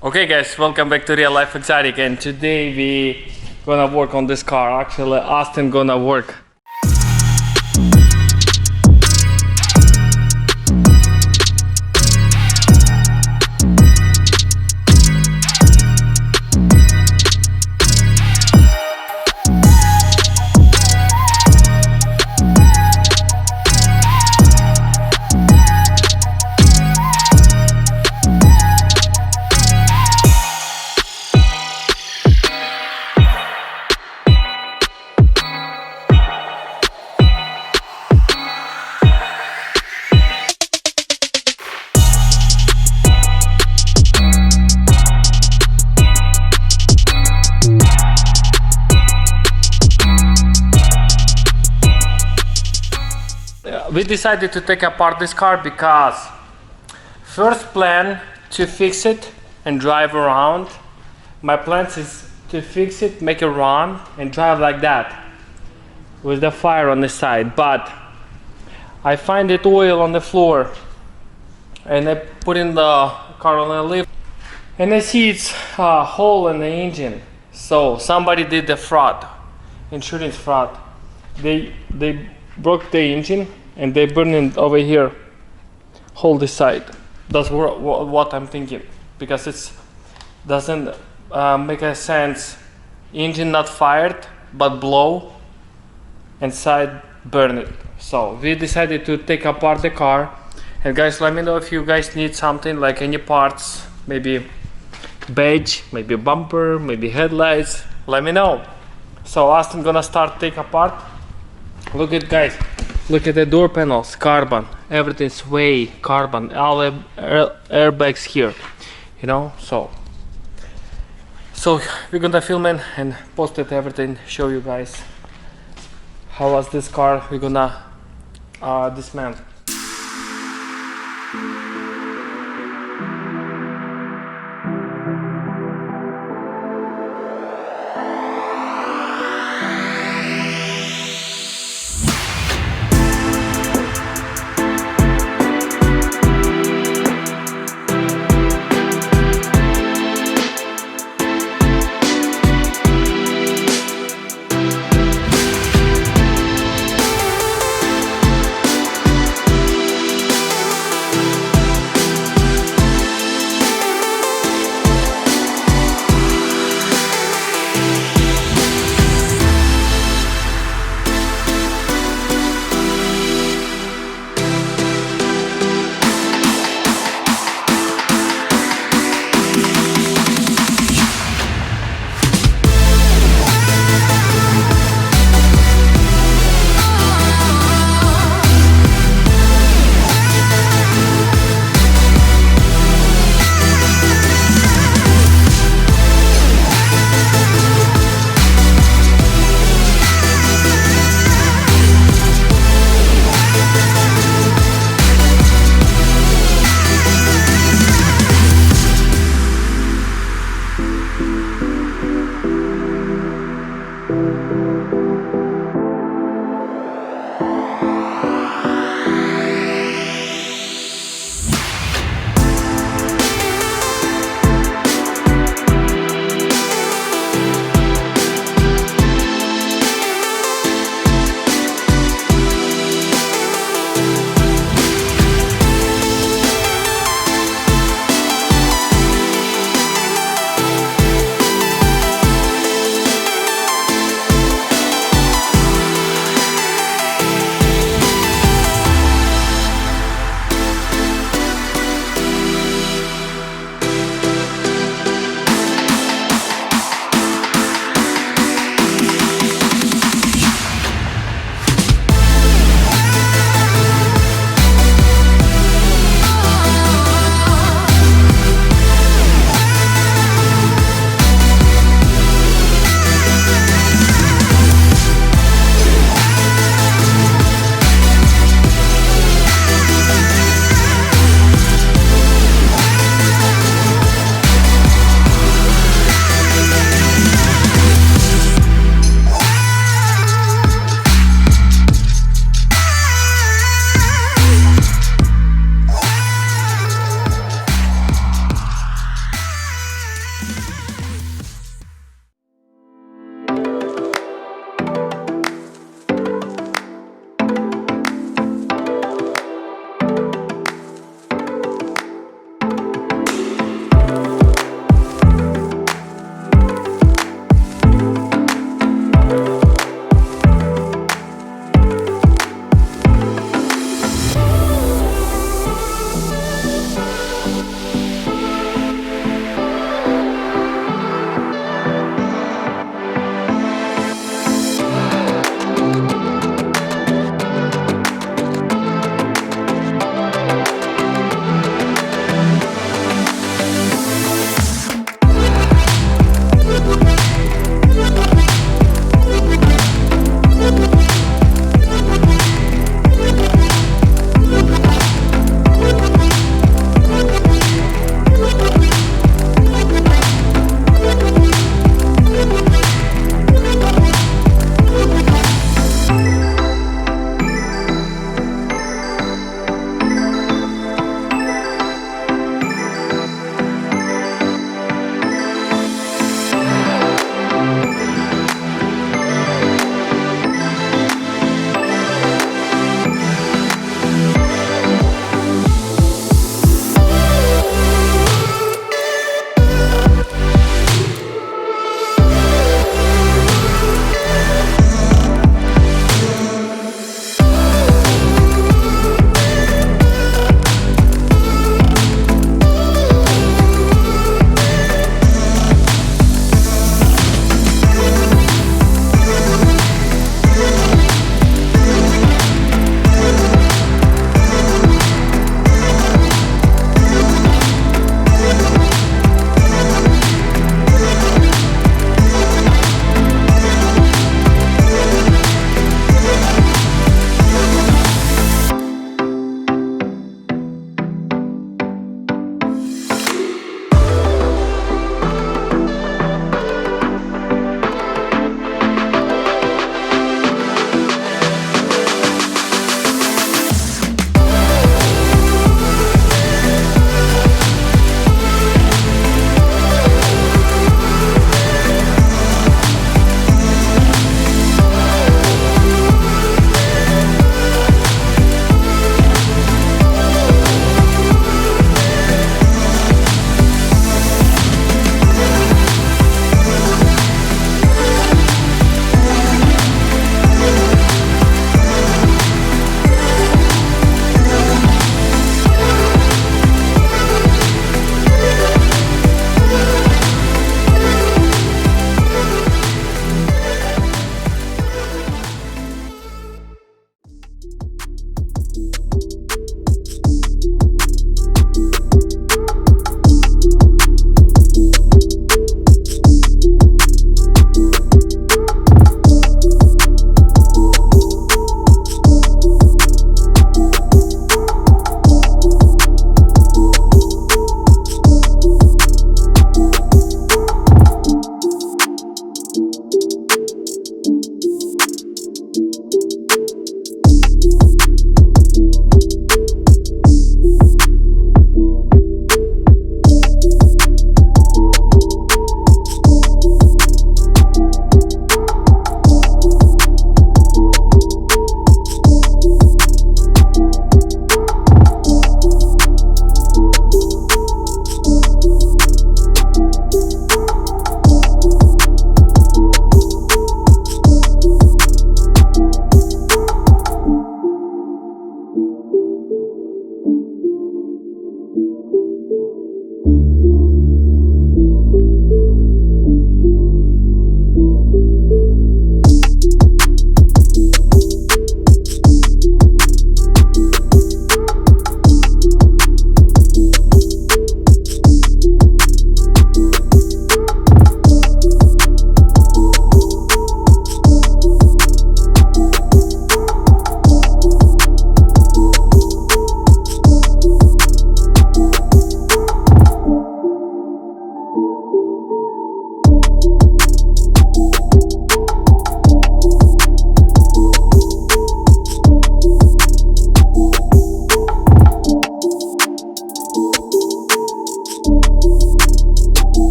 Okay guys, welcome back to Real Life Exotic, and today we gonna work on this car. Actually, Austin gonna work. We decided to take apart this car because first plan to fix it and drive around. My plan is to fix it, make it run and drive like that with the fire on the side, but I find it oil on the floor and I put in the car on the lift and I see it's a hole in the engine. So somebody did the fraud, insurance fraud. They broke the engine and they burn it over here, hold this side. That's what I'm thinking, because it doesn't make a sense. Engine not fired, but blow, and side burn it. So we decided to take apart the car. And guys, let me know if you guys need something, like any parts, maybe badge, maybe bumper, maybe headlights. Let me know. So Austin gonna start take apart. Look at guys. Look at the door panels, carbon, everything's way carbon, all the airbags here, you know. So we're gonna film it and post it, everything, show you guys how was this car. We're gonna dismantle.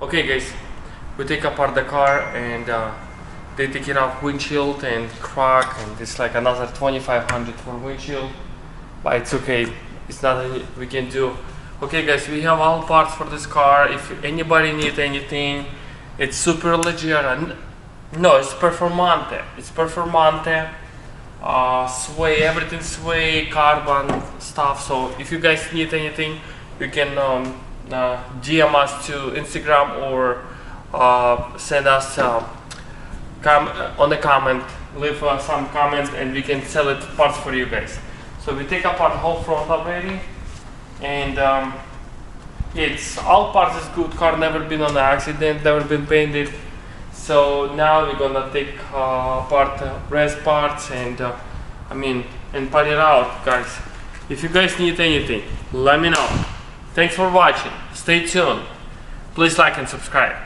Okay guys, we take apart the car and they take it off windshield and crack, and it's like another 2500 for windshield, but it's okay, it's nothing we can do. Okay guys, we have all parts for this car. If anybody need anything, it's super legit. No, it's Performante. It's Performante. Sway, everything sway, carbon stuff. So if you guys need anything, you can DM us to Instagram or send us on the comment, leave some comment, and we can sell it parts for you guys. So we take apart the whole front already, and it's all parts is good. Car never been on an accident, never been painted. So now we're gonna take apart rest parts and and put it out, guys. If you guys need anything, let me know. Thanks for watching. Stay tuned. Please like and subscribe.